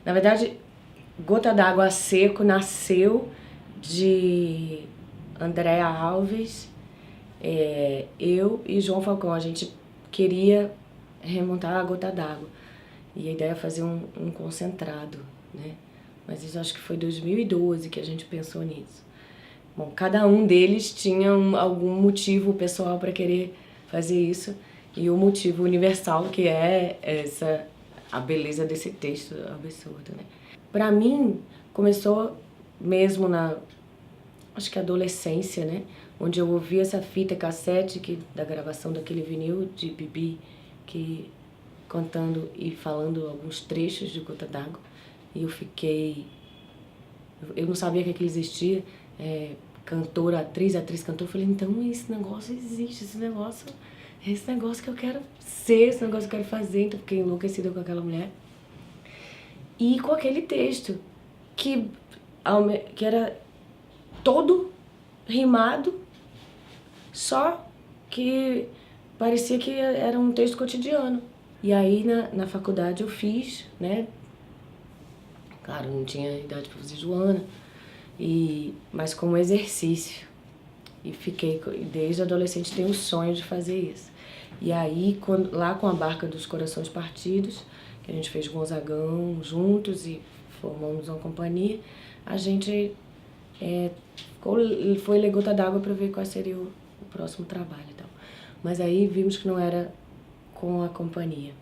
Na verdade, Gota d'Água a Seco nasceu de Andréa Alves, eu e João Falcão. A gente queria remontar a Gota d'Água. E a ideia é fazer um concentrado, né? Mas isso acho que foi 2012 que a gente pensou nisso. Bom, cada um deles tinha algum motivo pessoal para querer fazer isso. E o motivo universal, que é a beleza desse texto absurdo, né? Para mim, começou mesmo acho que adolescência, né? Onde eu ouvi essa fita cassete da gravação daquele vinil de Bibi, que cantando e falando alguns trechos de Gota d'Água. E eu não sabia que aquilo existia, cantora, atriz, cantor. Eu falei, então esse negócio existe, esse negócio que eu quero ser, esse negócio que eu quero fazer. Então fiquei enlouquecida com aquela mulher. E com aquele texto, que era todo rimado, só que parecia que era um texto cotidiano. E aí na faculdade eu fiz, né? Claro, não tinha idade para fazer Joana, mas como exercício. E desde adolescente tenho um sonho de fazer isso. E aí, lá com a Barca dos Corações Partidos, que a gente fez Gonzagão juntos e formamos uma companhia, a gente foi ler Gota d'Água para ver qual seria o próximo trabalho e tal. Mas aí vimos que não era com a companhia.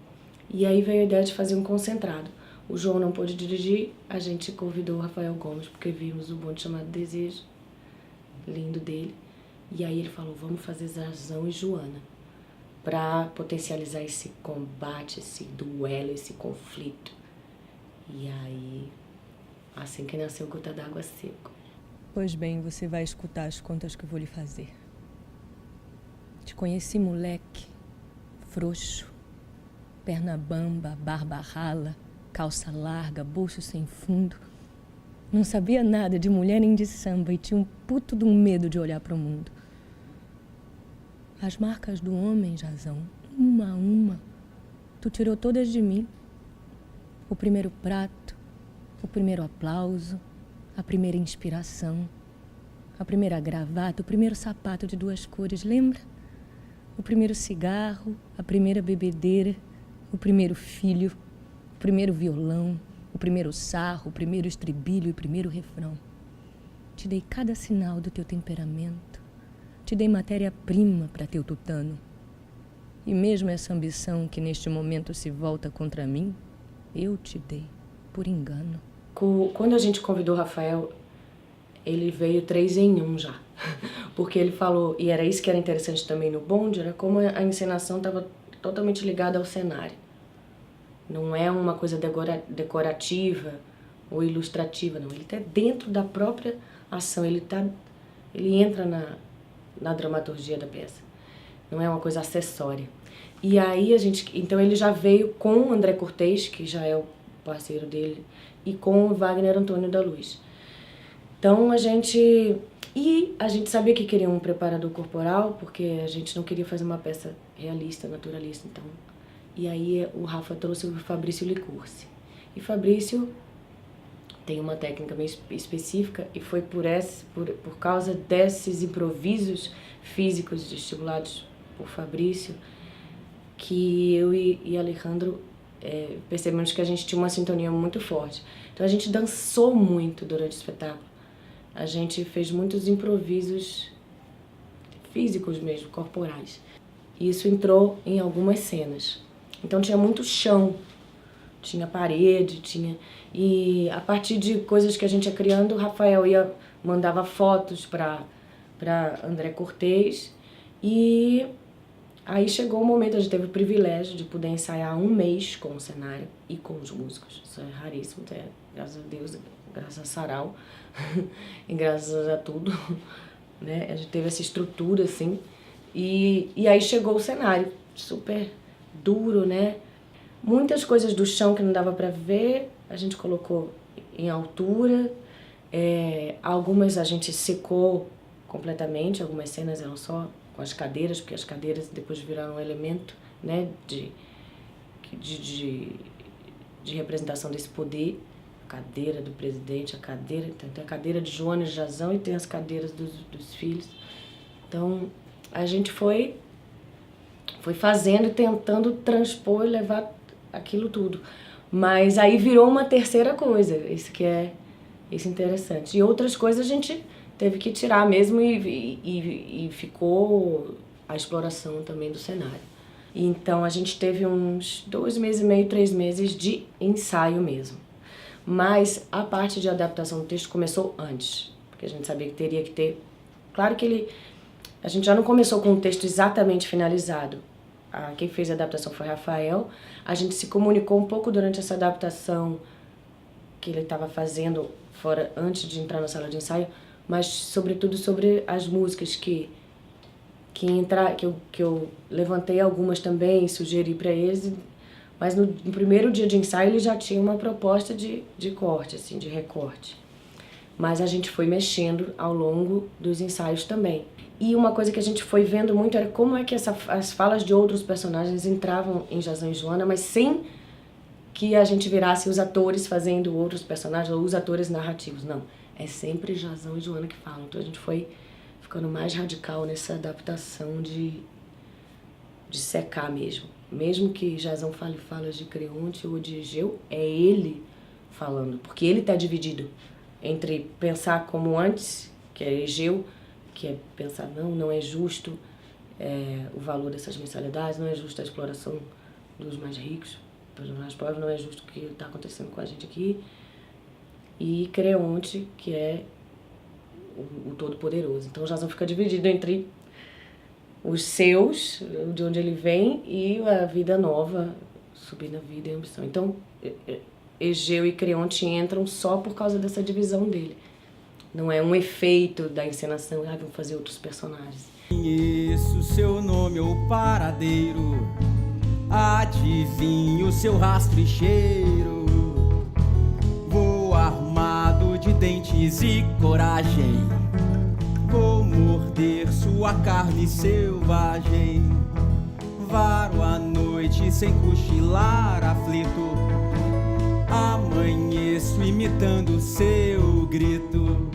E aí veio a ideia de fazer um concentrado. O João não pôde dirigir, a gente convidou o Rafael Gomes, porque vimos o bonde chamado Desejo, lindo dele. E aí ele falou, vamos fazer Zazão e Joana, para potencializar esse combate, esse duelo, esse conflito. E aí, assim que nasceu Gota d'Água Seco. Pois bem, você vai escutar as contas que eu vou lhe fazer. Te conheci moleque, frouxo, perna bamba, barba rala, calça larga, bolso sem fundo. Não sabia nada de mulher nem de samba e tinha um puto de um medo de olhar para o mundo. As marcas do homem, Jazão, uma a uma, tu tirou todas de mim. O primeiro prato, o primeiro aplauso, a primeira inspiração, a primeira gravata, o primeiro sapato de 2 cores, lembra? O primeiro cigarro, a primeira bebedeira, o primeiro filho, o primeiro violão, o primeiro sarro, o primeiro estribilho e o primeiro refrão. Te dei cada sinal do teu temperamento, te dei matéria-prima para teu tutano. E mesmo essa ambição que neste momento se volta contra mim, eu te dei, por engano. Quando a gente convidou o Rafael, ele veio 3 em 1 já. Porque ele falou, e era isso que era interessante também no bonde, era como a encenação estava totalmente ligada ao cenário. Não é uma coisa decorativa ou ilustrativa, não. Ele está dentro da própria ação, ele entra na dramaturgia da peça. Não é uma coisa acessória. E aí então ele já veio com o André Cortez, que já é o parceiro dele, e com o Wagner Antônio da Luz. Então a gente sabia que queria um preparador corporal, porque a gente não queria fazer uma peça realista, naturalista, então. E aí o Rafa trouxe o Fabrício Licursi. E Fabrício tem uma técnica meio específica, e foi por causa desses improvisos físicos estimulados por Fabrício que eu e Alejandro percebemos que a gente tinha uma sintonia muito forte. Então a gente dançou muito durante o espetáculo. A gente fez muitos improvisos físicos mesmo, corporais. E isso entrou em algumas cenas. Então tinha muito chão, tinha parede, E a partir de coisas que a gente ia criando, o Rafael mandava fotos para André Cortez. E aí chegou o momento, a gente teve o privilégio de poder ensaiar 1 mês com o cenário e com os músicos. Isso é raríssimo, graças a Deus, graças a Sarau e graças a tudo, né? A gente teve essa estrutura, assim. E aí chegou o cenário, super duro, né? Muitas coisas do chão que não dava para ver, a gente colocou em altura. Algumas a gente secou completamente, algumas cenas eram só com as cadeiras, porque as cadeiras depois viraram um elemento, né, de de representação desse poder, a cadeira do presidente, tem a cadeira de Joana e Jazão e tem as cadeiras dos filhos. Então, a gente foi fazendo e tentando transpor e levar aquilo tudo. Mas aí virou uma terceira coisa, isso interessante. E outras coisas a gente teve que tirar mesmo e ficou a exploração também do cenário. Então a gente teve uns 2 meses e meio, 3 meses de ensaio mesmo. Mas a parte de adaptação do texto começou antes, porque a gente sabia que teria que ter... Claro que a gente já não começou com o texto exatamente finalizado. Quem fez a adaptação foi Rafael. A gente se comunicou um pouco durante essa adaptação que ele estava fazendo fora antes de entrar na sala de ensaio, mas sobretudo sobre as músicas que eu levantei algumas também, sugeri para eles, mas no primeiro dia de ensaio ele já tinha uma proposta de corte, assim, de recorte. Mas a gente foi mexendo ao longo dos ensaios também. E uma coisa que a gente foi vendo muito era como é que as falas de outros personagens entravam em Jazão e Joana, mas sem que a gente virasse os atores fazendo outros personagens ou os atores narrativos. Não, é sempre Jazão e Joana que falam. Então a gente foi ficando mais radical nessa adaptação de secar mesmo. Mesmo que Jazão fale falas de Creonte ou de Egeu, é ele falando, porque ele está dividido entre pensar como antes, que é Egeu, que é pensar, não é justo o valor dessas mensalidades, não é justo a exploração dos mais ricos, dos mais pobres, não é justo o que está acontecendo com a gente aqui. E Creonte, que é o Todo-Poderoso. Então o Jazão fica dividido entre os seus, de onde ele vem, e a vida nova, subir na vida e a ambição. Então Egeu e Creonte entram só por causa dessa divisão dele. Não é um efeito da encenação, vamos fazer outros personagens. Conheço seu nome ou paradeiro, adivinho seu rastro e cheiro. Vou armado de dentes e coragem, vou morder sua carne selvagem. Varo a noite sem cochilar aflito, amanheço imitando seu grito.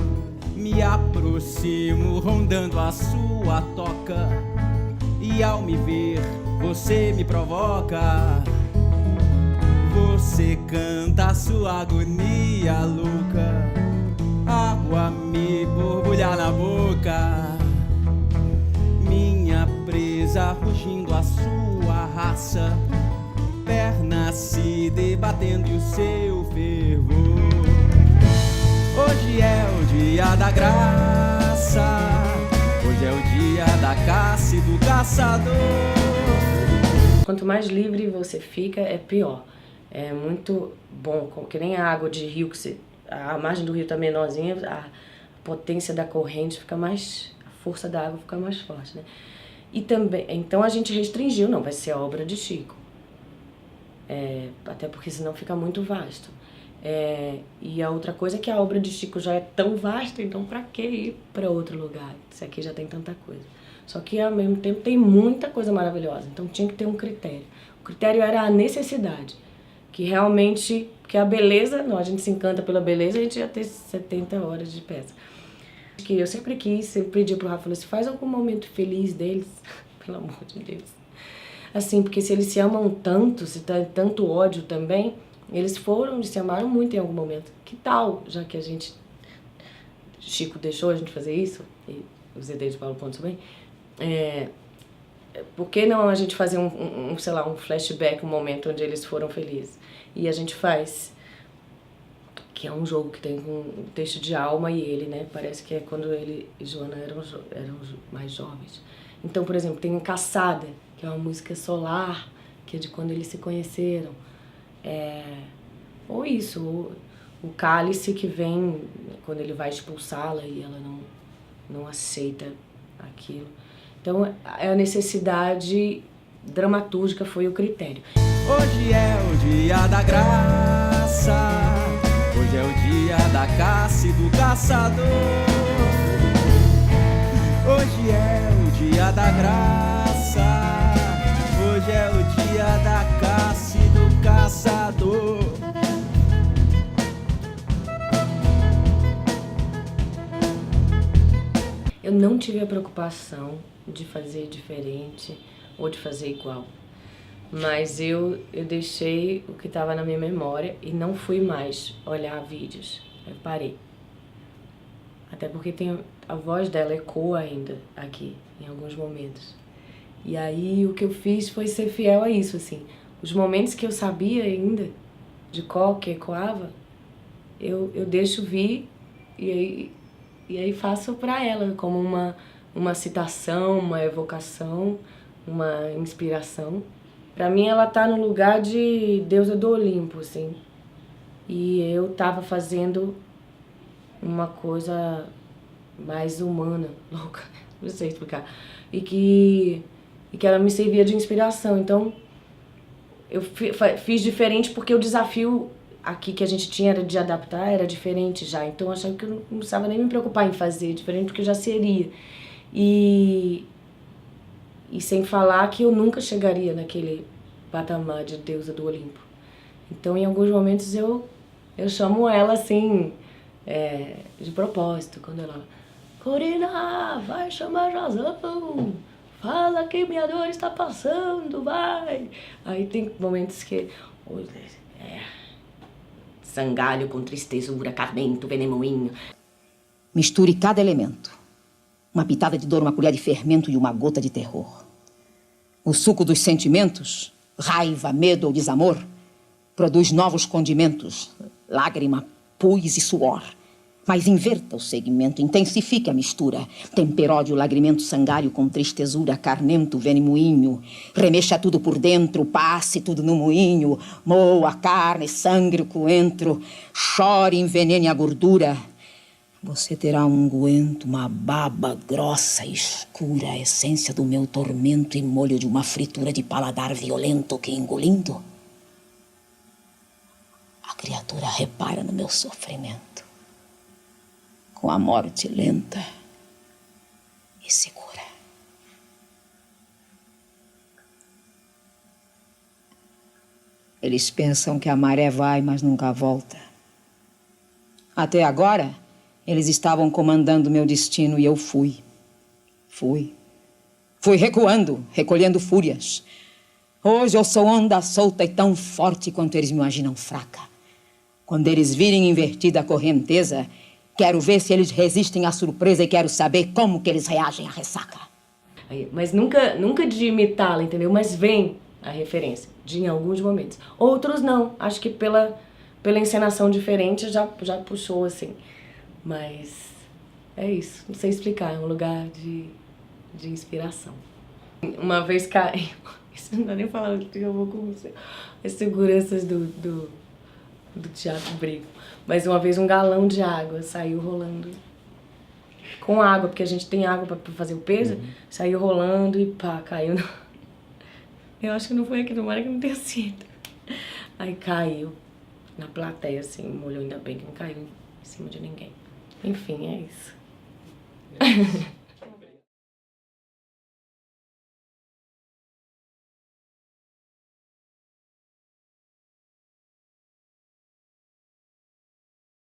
Me aproximo rondando a sua toca, e ao me ver você me provoca. Você canta a sua agonia louca, água me borbulha na boca. Minha presa rugindo a sua raça, pernas se debatendo e o seu fervor. Hoje é o dia da graça, hoje é o dia da caça e do caçador. Quanto mais livre você fica, é pior. É muito bom, que nem a água de rio, a margem do rio tá menorzinha, a potência da corrente fica mais, a força da água fica mais forte, né? E também, então a gente restringiu, não, vai ser a obra de Chico. Até porque senão fica muito vasto. E a outra coisa é que a obra de Chico já é tão vasta, então pra que ir pra outro lugar? Isso aqui já tem tanta coisa. Só que ao mesmo tempo tem muita coisa maravilhosa, então tinha que ter um critério. O critério era a necessidade, que realmente, porque a beleza, não, a gente se encanta pela beleza, a gente ia ter 70 horas de peça. Que eu sempre pedi pro Rafa, falei assim, faz algum momento feliz deles, pelo amor de Deus. Assim, porque se eles se amam tanto, se tem tanto ódio também, eles se amaram muito em algum momento. Que tal, já que Chico deixou a gente fazer isso, e os ideias de Paulo Pontes também, por que não a gente fazer sei lá, um flashback, um momento onde eles foram felizes? E a gente faz, que é um jogo que tem um texto de Alma e ele, né? Parece que é quando ele e Joana eram mais jovens. Então, por exemplo, tem Caçada, que é uma música solar, que é de quando eles se conheceram. Ou isso, ou o cálice que vem quando ele vai expulsá-la e ela não aceita aquilo. Então, a necessidade dramatúrgica foi o critério. Hoje é o dia da graça, hoje é o dia da caça e do caçador. Hoje é o dia da graça, hoje é o dia da caça e do caçador. tive a preocupação de fazer diferente ou de fazer igual. Mas eu deixei o que estava na minha memória e não fui mais olhar vídeos. Eu parei. Até porque a voz dela ecoa ainda aqui, em alguns momentos. E aí o que eu fiz foi ser fiel a isso, assim. Os momentos que eu sabia ainda, de qual que ecoava, eu deixo vir e aí faço para ela como uma citação, uma evocação, uma inspiração. Pra mim ela tá no lugar de deusa do Olimpo, assim. E eu tava fazendo uma coisa mais humana, louca, não sei explicar. E que ela me servia de inspiração. Então eu fiz diferente porque o desafio aqui que a gente tinha era de adaptar, era diferente já. Então eu achava que eu não precisava nem me preocupar em fazer diferente porque já seria. E sem falar que eu nunca chegaria naquele patamar de deusa do Olimpo. Então, em alguns momentos, eu chamo ela assim, de propósito, quando ela... Corina, vai chamar Jazão, fala que minha dor está passando, vai. Aí tem momentos que... sangalho com tristezura, carmento, venemoinho. Misture cada elemento. Uma pitada de dor, uma colher de fermento e uma gota de terror. O suco dos sentimentos, raiva, medo ou desamor, produz novos condimentos, lágrima, pus e suor. Mas inverta o segmento, intensifique a mistura. Temperódio, lagrimento sangário com tristezura, carnento, venemoinho. Remexa tudo por dentro, passe tudo no moinho. Moa a carne, sangue, o coentro. Chore, envenene a gordura. Você terá um unguento, uma baba grossa e escura, a essência do meu tormento e molho de uma fritura de paladar violento que, engolindo, a criatura repara no meu sofrimento com a morte lenta e segura. Eles pensam que a maré vai, mas nunca volta. Até agora, eles estavam comandando meu destino e eu fui. Fui recuando, recolhendo fúrias. Hoje eu sou onda solta e tão forte quanto eles me imaginam fraca. Quando eles virem invertida a correnteza, quero ver se eles resistem à surpresa e quero saber como que eles reagem à ressaca. Mas nunca de imitá-la, entendeu? Mas vem a referência, em alguns momentos. Outros não, acho que pela encenação diferente já puxou, assim. Mas é isso, não sei explicar, é um lugar de inspiração. Uma vez caiu, isso não dá nem falando que eu vou com você, as seguranças do teatro brincam. Mas uma vez um galão de água saiu rolando com água, porque a gente tem água pra fazer o peso, saiu rolando e pá, caiu. Eu acho que não foi aqui, tomara que não tenha sido. Aí caiu na plateia, assim, molhou, ainda bem que não caiu em cima de ninguém. Enfim, é isso.